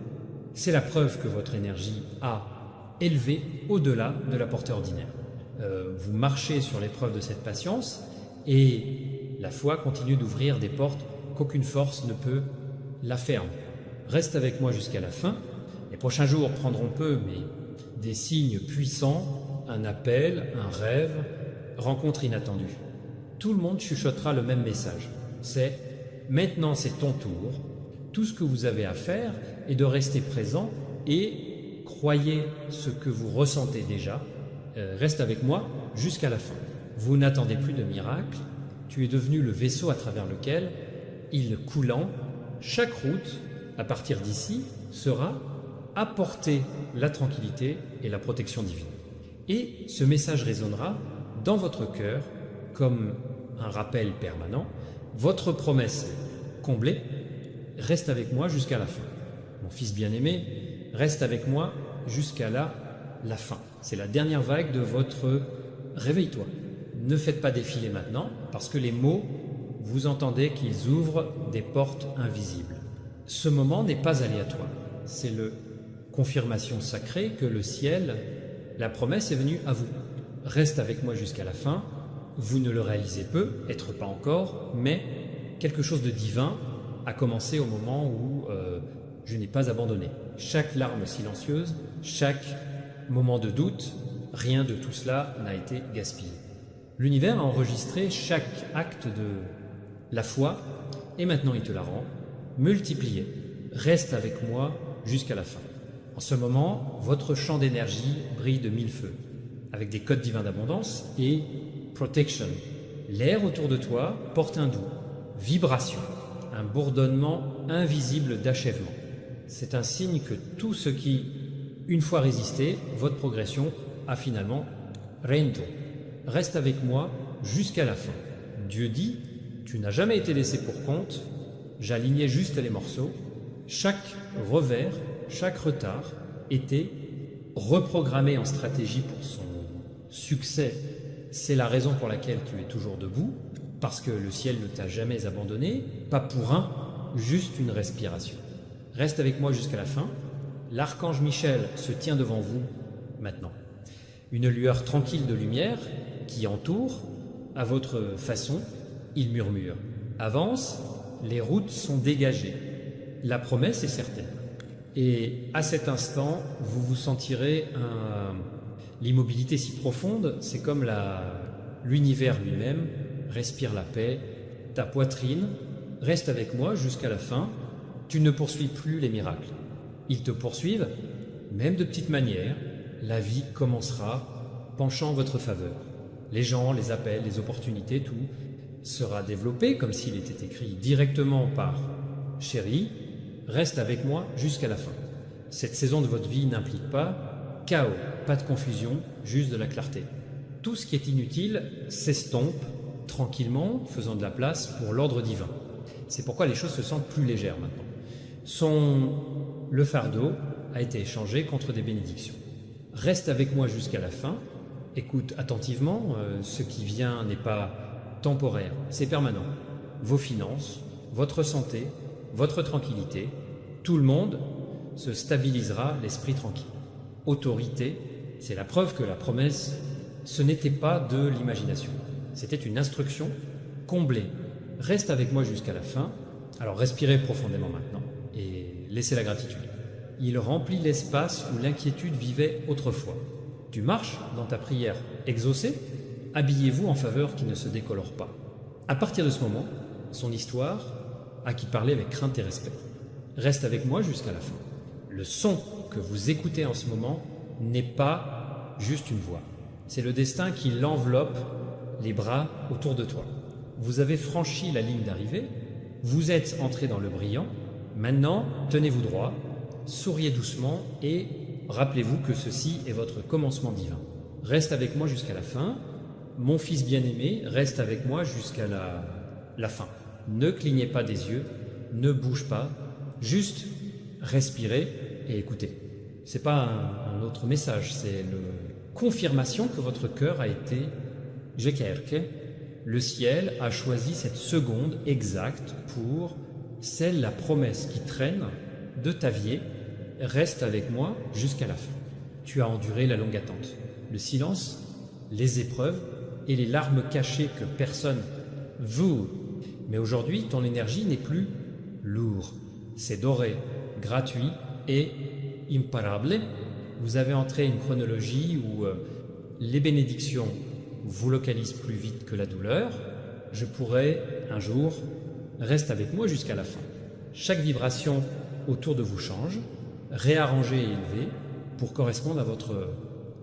C'est la preuve que votre énergie a élevé au-delà de la portée ordinaire. Vous marchez sur l'épreuve de cette patience et la foi continue d'ouvrir des portes qu'aucune force ne peut la fermer. Reste avec moi jusqu'à la fin. Les prochains jours prendront peu, mais des signes puissants, un appel, un rêve, rencontre inattendue. Tout le monde chuchotera le même message. C'est « Maintenant c'est ton tour ». Tout ce que vous avez à faire est de rester présent et croyez ce que vous ressentez déjà. Reste avec moi jusqu'à la fin. Vous n'attendez plus de miracle. Tu es devenu le vaisseau à travers lequel, île coulant, chaque route, à partir d'ici, sera apporter la tranquillité et la protection divine. Et ce message résonnera dans votre cœur comme un rappel permanent. Votre promesse comblée, reste avec moi jusqu'à la fin. Mon fils bien-aimé, reste avec moi jusqu'à la fin. C'est la dernière vague de votre réveille-toi. Ne faites pas défiler maintenant, parce que les mots, vous entendez qu'ils ouvrent des portes invisibles. Ce moment n'est pas aléatoire. C'est le confirmation sacrée que le ciel, la promesse est venue à vous. Reste avec moi jusqu'à la fin. Vous ne le réalisez peu, être pas encore, mais quelque chose de divin a commencé au moment où je n'ai pas abandonné. Chaque larme silencieuse, chaque moment de doute, rien de tout cela n'a été gaspillé. L'univers a enregistré chaque acte de la foi et maintenant il te la rend, multiplié. Reste avec moi jusqu'à la fin. En ce moment, votre champ d'énergie brille de mille feux, avec des codes divins d'abondance et protection. L'air autour de toi porte un doux, vibration, un bourdonnement invisible d'achèvement. C'est un signe que tout ce qui, une fois résisté, votre progression a finalement rento. Reste avec moi jusqu'à la fin. Dieu dit, tu n'as jamais été laissé pour compte, j'alignais juste les morceaux. Chaque revers, chaque retard était reprogrammé en stratégie pour son succès. C'est la raison pour laquelle tu es toujours debout, parce que le ciel ne t'a jamais abandonné, pas pour un, juste une respiration. Reste avec moi jusqu'à la fin. L'archange Michel se tient devant vous maintenant. Une lueur tranquille de lumière qui entoure, à votre façon, il murmure. Avance, les routes sont dégagées. La promesse est certaine. Et à cet instant, vous vous sentirez l'immobilité si profonde, c'est comme l'univers lui-même respire la paix. Ta poitrine reste avec moi jusqu'à la fin. Tu ne poursuis plus les miracles. Ils te poursuivent, même de petites manières. La vie commencera penchant en votre faveur. Les gens, les appels, les opportunités, tout sera développé comme s'il était écrit directement par « Chérie, reste avec moi jusqu'à la fin ». Cette saison de votre vie n'implique pas chaos, pas de confusion, juste de la clarté. Tout ce qui est inutile s'estompe tranquillement, faisant de la place pour l'ordre divin. C'est pourquoi les choses se sentent plus légères maintenant. Le fardeau a été échangé contre des bénédictions. Reste avec moi jusqu'à la fin, écoute attentivement, ce qui vient n'est pas temporaire, c'est permanent. Vos finances, votre santé, votre tranquillité, tout le monde se stabilisera l'esprit tranquille. autorité. C'est la preuve que la promesse, ce n'était pas de l'imagination. C'était une instruction comblée. Reste avec moi jusqu'à la fin. Alors respirez profondément maintenant et laissez la gratitude. Il remplit l'espace où l'inquiétude vivait autrefois. Tu marches dans ta prière exaucée. Habillez-vous en faveur qui ne se décolore pas. À partir de ce moment, son histoire a qui parler avec crainte et respect. Reste avec moi jusqu'à la fin. Le son que vous écoutez en ce moment n'est pas juste une voix. C'est le destin qui l'enveloppe, les bras autour de toi. Vous avez franchi la ligne d'arrivée, vous êtes entré dans le brillant. Maintenant, tenez-vous droit, souriez doucement et rappelez-vous que ceci est votre commencement divin. Reste avec moi jusqu'à la fin. Mon fils bien-aimé, reste avec moi jusqu'à la fin. Ne clignez pas des yeux, ne bouge pas, juste respirez et écoutez. C'est pas un autre message, c'est la confirmation que votre cœur a été Jekerke. Le ciel a choisi cette seconde exacte pour celle, la promesse qui traîne de ta vie. Reste avec moi jusqu'à la fin. Tu as enduré la longue attente, le silence, les épreuves et les larmes cachées que personne veut. Mais aujourd'hui, ton énergie n'est plus lourde. C'est doré, gratuit et imparable. Vous avez entré une chronologie où les bénédictions vous localisent plus vite que la douleur. Je pourrais, un jour, reste avec moi jusqu'à la fin. Chaque vibration autour de vous change, réarrangée et élevée pour correspondre à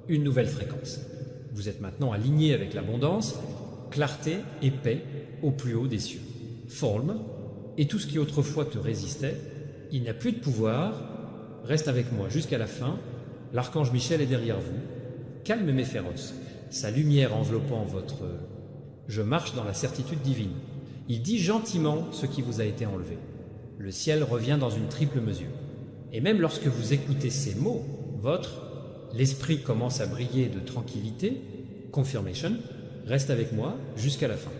une nouvelle fréquence. Vous êtes maintenant aligné avec l'abondance, clarté et paix au plus haut des cieux. Forme, et tout ce qui autrefois te résistait, il n'a plus de pouvoir. Reste avec moi jusqu'à la fin. L'archange Michel est derrière vous, calme mais féroce, sa lumière enveloppant votre... Je marche dans la certitude divine. Il dit gentiment ce qui vous a été enlevé. Le ciel revient dans une triple mesure. Et même lorsque vous écoutez ces mots, l'esprit commence à briller de tranquillité. Confirmation, reste avec moi jusqu'à la fin.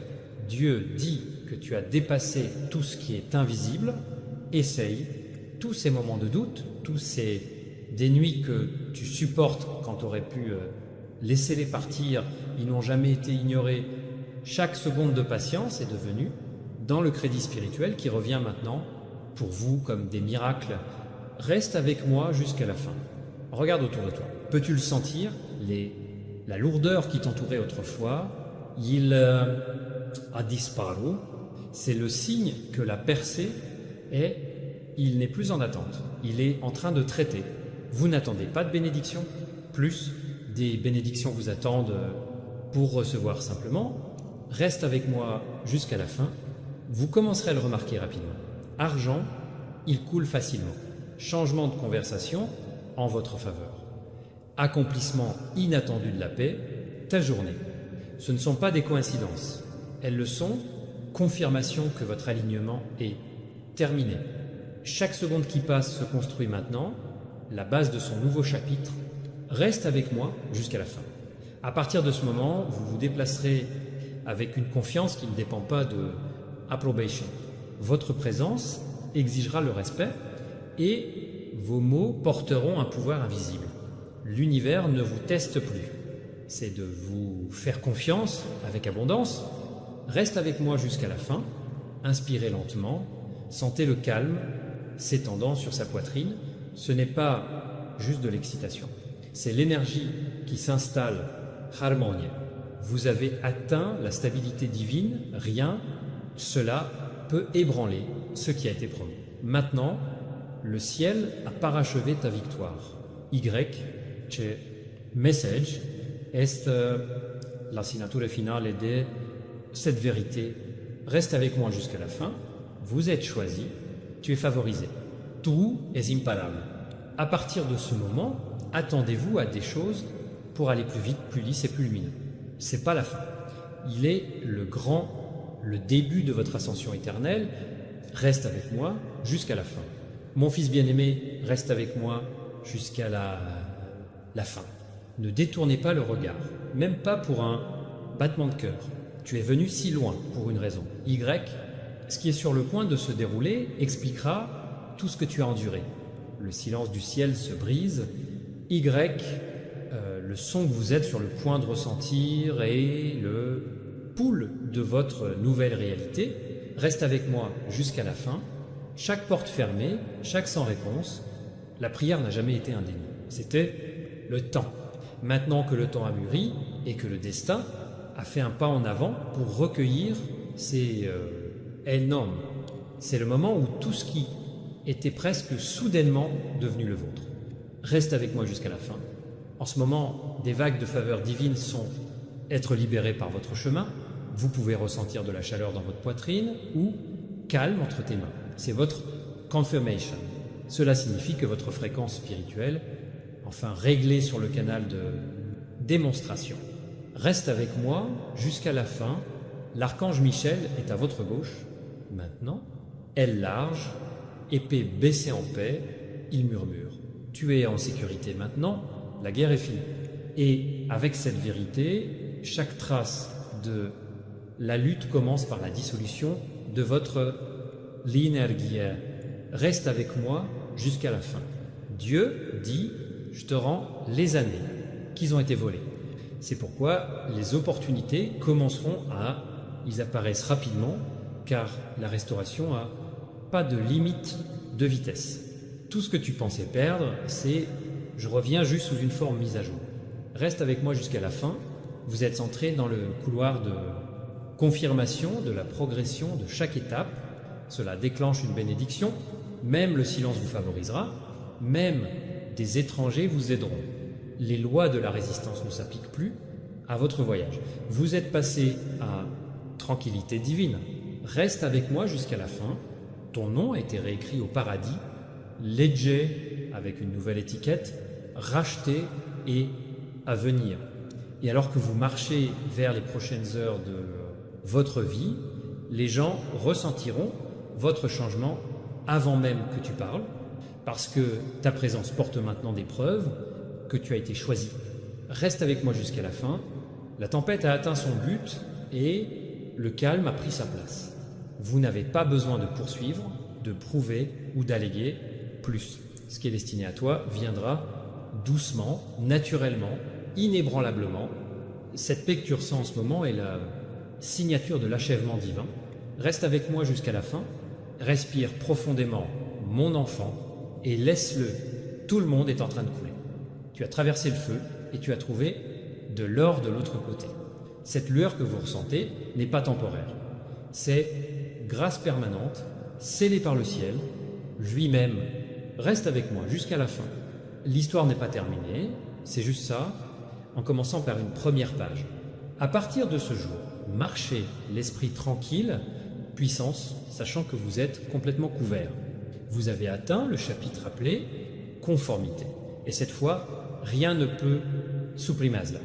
Dieu dit que tu as dépassé tout ce qui est invisible. Essaye tous ces moments de doute, des nuits que tu supportes quand tu aurais pu laisser-les partir, ils n'ont jamais été ignorés. Chaque seconde de patience est devenue dans le crédit spirituel qui revient maintenant pour vous comme des miracles. Reste avec moi jusqu'à la fin. Regarde autour de toi. Peux-tu le sentir? La lourdeur qui t'entourait autrefois, il a disparu. C'est le signe que la percée il n'est plus en attente. Il est en train de traiter. Vous n'attendez pas de bénédiction. Plus des bénédictions vous attendent pour recevoir simplement. Reste avec moi jusqu'à la fin. Vous commencerez à le remarquer rapidement. Argent, il coule facilement. Changement de conversation en votre faveur. Accomplissement inattendu de la paix, ta journée. Ce ne sont pas des coïncidences. Elles le sont, confirmation que votre alignement est terminé. Chaque seconde qui passe se construit maintenant, la base de son nouveau chapitre. Reste avec moi jusqu'à la fin. À partir de ce moment, vous vous déplacerez avec une confiance qui ne dépend pas de approbation. Votre présence exigera le respect et vos mots porteront un pouvoir invisible. L'univers ne vous teste plus. C'est de vous faire confiance avec abondance. Reste avec moi jusqu'à la fin. Inspirez lentement. Sentez le calme s'étendant sur sa poitrine. Ce n'est pas juste de l'excitation. C'est l'énergie qui s'installe. Harmonie. Vous avez atteint la stabilité divine. Rien, cela peut ébranler ce qui a été promis. Maintenant, le ciel a parachevé ta victoire. Ce message est la signature finale de cette vérité. Reste avec moi jusqu'à la fin. Vous êtes choisi. Tu es favorisé. Tout est imparable. À partir de ce moment, attendez-vous à des choses pour aller plus vite, plus lisse et plus lumineux. C'est pas la fin. Il est le début de votre ascension éternelle. Reste avec moi jusqu'à la fin. Mon fils bien-aimé, reste avec moi jusqu'à la fin. Ne détournez pas le regard, même pas pour un battement de cœur. Tu es venu si loin pour une raison. Ce qui est sur le point de se dérouler, expliquera tout ce que tu as enduré. Le silence du ciel se brise, Y, le son que vous êtes sur le point de ressentir et le pouls de votre nouvelle réalité. Reste avec moi jusqu'à la fin. Chaque porte fermée, chaque sans réponse, la prière n'a jamais été un déni. C'était le temps. Maintenant que le temps a mûri et que le destin a fait un pas en avant pour recueillir ces énormes. C'est le moment où tout ce qui était presque soudainement devenu le vôtre. Reste avec moi jusqu'à la fin. En ce moment, des vagues de faveur divine sont être libérées par votre chemin. Vous pouvez ressentir de la chaleur dans votre poitrine ou calme entre tes mains. C'est votre confirmation. Cela signifie que votre fréquence spirituelle, enfin réglée sur le canal de démonstration. Reste avec moi jusqu'à la fin. L'archange Michel est à votre gauche. Maintenant, aile large, épée baissée en paix, il murmure. Tu es en sécurité maintenant, la guerre est finie. Et avec cette vérité, chaque trace de la lutte commence par la dissolution de votre l'énergie. Reste avec moi jusqu'à la fin. Dieu dit, je te rends les années qui ont été volées. C'est pourquoi les opportunités commenceront ils apparaissent rapidement, car la restauration n'a pas de limite de vitesse. Tout ce que tu pensais perdre, c'est je reviens juste sous une forme mise à jour. Reste avec moi jusqu'à la fin. Vous êtes entré dans le couloir de confirmation de la progression de chaque étape. Cela déclenche une bénédiction. Même le silence vous favorisera. Même des étrangers vous aideront. Les lois de la résistance ne s'appliquent plus à votre voyage. Vous êtes passé à tranquillité divine. Reste avec moi jusqu'à la fin. Ton nom a été réécrit au paradis. Léger, avec une nouvelle étiquette, racheté et à venir. Et alors que vous marchez vers les prochaines heures de votre vie, les gens ressentiront votre changement avant même que tu parles, parce que ta présence porte maintenant des preuves que tu as été choisi. Reste avec moi jusqu'à la fin. La tempête a atteint son but et le calme a pris sa place. Vous n'avez pas besoin de poursuivre, de prouver ou d'alléguer plus. Ce qui est destiné à toi viendra doucement, naturellement, inébranlablement. Cette paix que tu ressens en ce moment est la signature de l'achèvement divin. Reste avec moi jusqu'à la fin. Respire profondément, mon enfant, et laisse-le. Tout le monde est en train de couler. Tu as traversé le feu et tu as trouvé de l'or de l'autre côté. Cette lueur que vous ressentez n'est pas temporaire. C'est grâce permanente, scellée par le ciel, lui-même. Reste avec moi jusqu'à la fin. L'histoire n'est pas terminée, c'est juste ça, en commençant par une première page. À partir de ce jour, marchez l'esprit tranquille, puissance, sachant que vous êtes complètement couvert. Vous avez atteint le chapitre appelé conformité. Et cette fois, rien ne peut supprimer cela.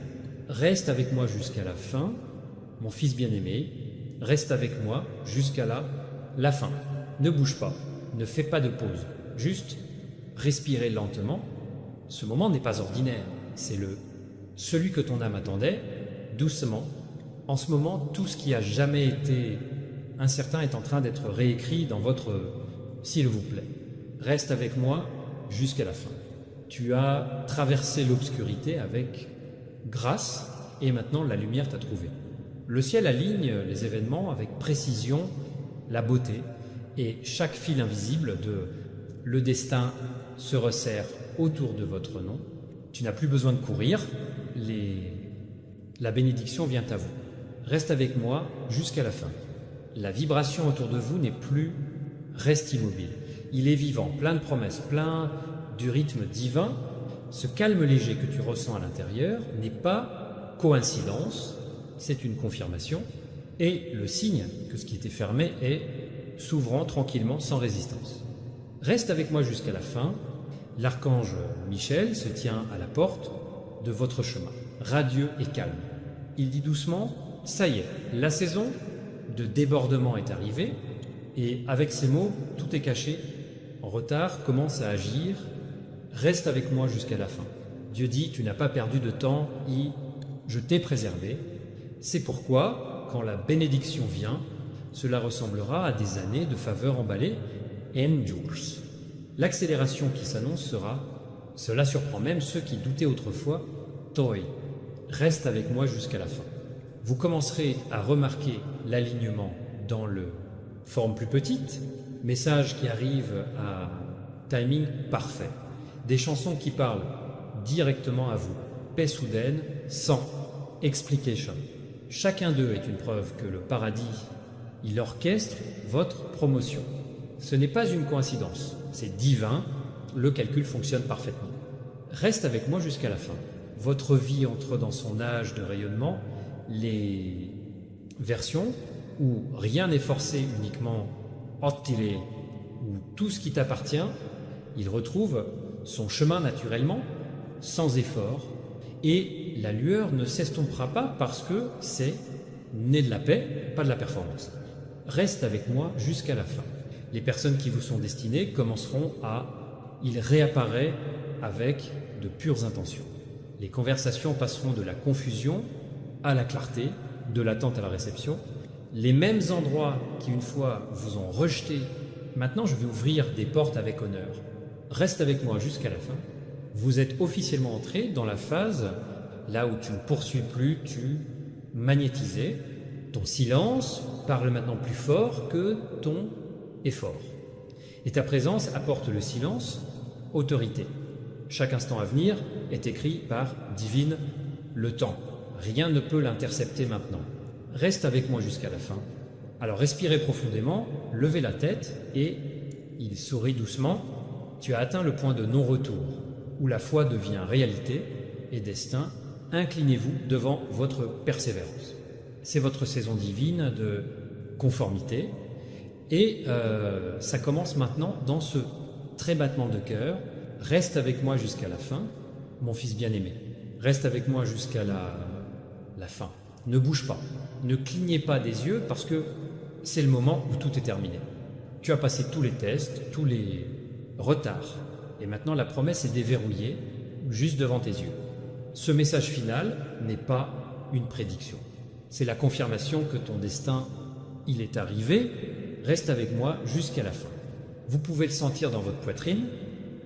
Reste avec moi jusqu'à la fin, mon fils bien-aimé, reste avec moi jusqu'à la fin. Ne bouge pas, ne fais pas de pause, juste respirez lentement. Ce moment n'est pas ordinaire, c'est celui que ton âme attendait, doucement. En ce moment, tout ce qui a jamais été incertain est en train d'être réécrit dans votre « s'il vous plaît ». Reste avec moi jusqu'à la fin. Tu as traversé l'obscurité avec grâce et maintenant la lumière t'a trouvé. Le ciel aligne les événements avec précision, la beauté, et chaque fil invisible de le destin se resserre autour de votre nom. Tu n'as plus besoin de courir, la bénédiction vient à vous. Reste avec moi jusqu'à la fin. La vibration autour de vous n'est plus reste immobile. Il est vivant, plein de promesses, plein du rythme divin. Ce calme léger que tu ressens à l'intérieur n'est pas coïncidence, c'est une confirmation. Et le signe que ce qui était fermé est s'ouvrant tranquillement sans résistance. Reste avec moi jusqu'à la fin. L'archange Michel se tient à la porte de votre chemin, radieux et calme. Il dit doucement, ça y est, la saison de débordement est arrivée, et avec ces mots, tout est caché, en retard, commence à agir, reste avec moi jusqu'à la fin. Dieu dit, tu n'as pas perdu de temps, je t'ai préservé. C'est pourquoi, quand la bénédiction vient, cela ressemblera à des années de faveur emballées, angels. L'accélération qui s'annonce sera Cela surprend même ceux qui doutaient autrefois. Toi, reste avec moi jusqu'à la fin. Vous commencerez à remarquer l'alignement dans le forme plus petite, message qui arrive à timing parfait, des chansons qui parlent directement à vous, paix soudaine, sans explication. Chacun d'eux est une preuve que le paradis, il orchestre votre promotion. Ce n'est pas une coïncidence, c'est divin, le calcul fonctionne parfaitement. Reste avec moi jusqu'à la fin. Votre vie entre dans son âge de rayonnement, les versions où rien n'est forcé, uniquement attiré, où tout ce qui t'appartient, il retrouve son chemin naturellement, sans effort, et la lueur ne s'estompera pas parce que c'est né de la paix, pas de la performance. Reste avec moi jusqu'à la fin. Les personnes qui vous sont destinées commenceront à... Il réapparaît avec de pures intentions. Les conversations passeront de la confusion à la clarté, de l'attente à la réception. Les mêmes endroits qui une fois vous ont rejeté, maintenant je vais ouvrir des portes avec honneur. Reste avec moi jusqu'à la fin. Vous êtes officiellement entré dans la phase là où tu ne poursuis plus, tu magnétisais. Ton silence parle maintenant plus fort que ton effort. Et ta présence apporte le silence, autorité. Chaque instant à venir est écrit par divine le temps. Rien ne peut l'intercepter maintenant. Reste avec moi jusqu'à la fin. Alors respirez profondément, levez la tête et il sourit doucement. Tu as atteint le point de non-retour, où la foi devient réalité et destin. Inclinez-vous devant votre persévérance. C'est votre saison divine de conformité. Et ça commence maintenant dans ce trébattement de cœur. Reste avec moi jusqu'à la fin, mon fils bien-aimé. Reste avec moi jusqu'à la fin. Ne bouge pas. Ne clignez pas des yeux parce que c'est le moment où tout est terminé. Tu as passé tous les tests, tous les retards. Et maintenant, la promesse est déverrouillée juste devant tes yeux. Ce message final n'est pas une prédiction. C'est la confirmation que ton destin, il est arrivé. Reste avec moi jusqu'à la fin. Vous pouvez le sentir dans votre poitrine,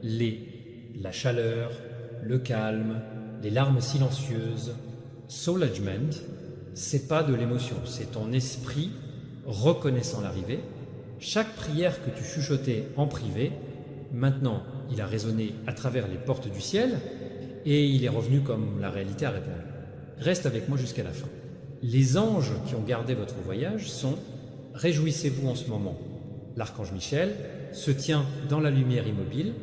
la chaleur, le calme, les larmes silencieuses. Soulagement, c'est pas de l'émotion, c'est ton esprit reconnaissant l'arrivée. Chaque prière que tu chuchotais en privé, maintenant il a résonné à travers les portes du ciel et il est revenu comme la réalité à répondre. Reste avec moi jusqu'à la fin. Les anges qui ont gardé votre voyage sont « Réjouissez-vous en ce moment ». L'archange Michel se tient dans la lumière immobile,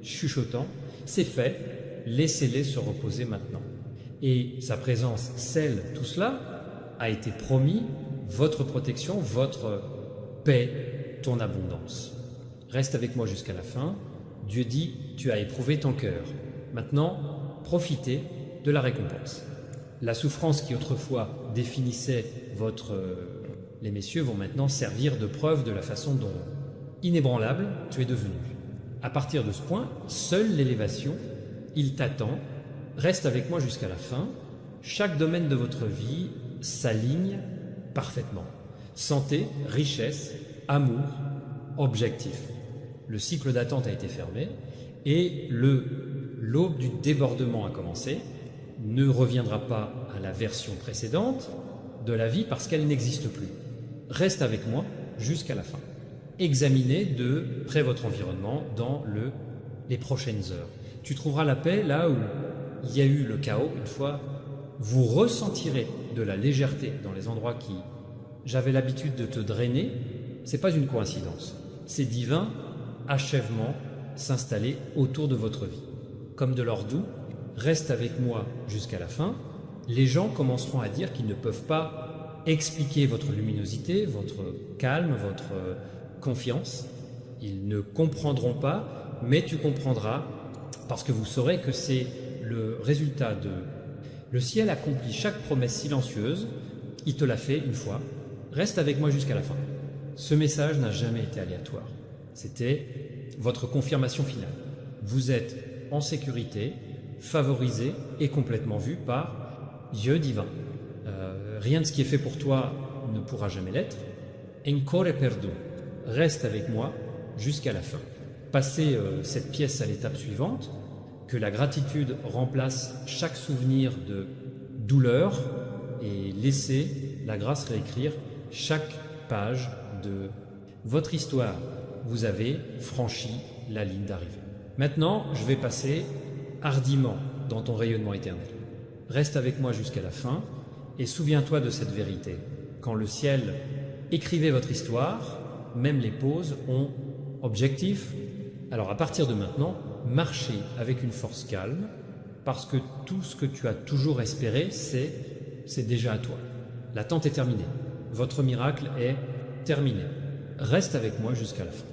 chuchotant « C'est fait, laissez-les se reposer maintenant ». Et sa présence scelle tout cela, a été promis, votre protection, votre paix, ton abondance. Reste avec moi jusqu'à la fin. Dieu dit, tu as éprouvé ton cœur. Maintenant, profitez de la récompense. La souffrance qui autrefois définissait les messieurs vont maintenant servir de preuve de la façon dont inébranlable tu es devenu. À partir de ce point, seule l'élévation, il t'attend. Reste avec moi jusqu'à la fin. Chaque domaine de votre vie s'aligne parfaitement. Santé, richesse, amour, objectif. Le cycle d'attente a été fermé et l'aube du débordement a commencé. Ne reviendra pas à la version précédente de la vie parce qu'elle n'existe plus. Reste avec moi jusqu'à la fin. Examinez de près votre environnement dans les prochaines heures. Tu trouveras la paix là où il y a eu le chaos. Une fois, vous ressentirez de la légèreté dans les endroits qui j'avais l'habitude de te drainer. C'est pas une coïncidence. C'est divin achèvement s'installer autour de votre vie. Comme de l'or doux, reste avec moi jusqu'à la fin. Les gens commenceront à dire qu'ils ne peuvent pas expliquer votre luminosité, votre calme, votre confiance. Ils ne comprendront pas, mais tu comprendras parce que vous saurez que c'est le résultat de... Le ciel accomplit chaque promesse silencieuse, il te l'a fait une fois. Reste avec moi jusqu'à la fin. Ce message n'a jamais été aléatoire. C'était votre confirmation finale. Vous êtes en sécurité, favorisé et complètement vu par Dieu divin. Rien de ce qui est fait pour toi ne pourra jamais l'être. Encore perdu. Reste avec moi jusqu'à la fin. Passez cette pièce à l'étape suivante, que la gratitude remplace chaque souvenir de douleur et laissez la grâce réécrire chaque page de votre histoire. Vous avez franchi la ligne d'arrivée. Maintenant, je vais passer hardiment dans ton rayonnement éternel. Reste avec moi jusqu'à la fin et souviens-toi de cette vérité. Quand le ciel écrivait votre histoire, même les pauses ont objectif. Alors à partir de maintenant, marchez avec une force calme parce que tout ce que tu as toujours espéré, c'est déjà à toi. L'attente est terminée. Votre miracle est terminé. Reste avec moi jusqu'à la fin.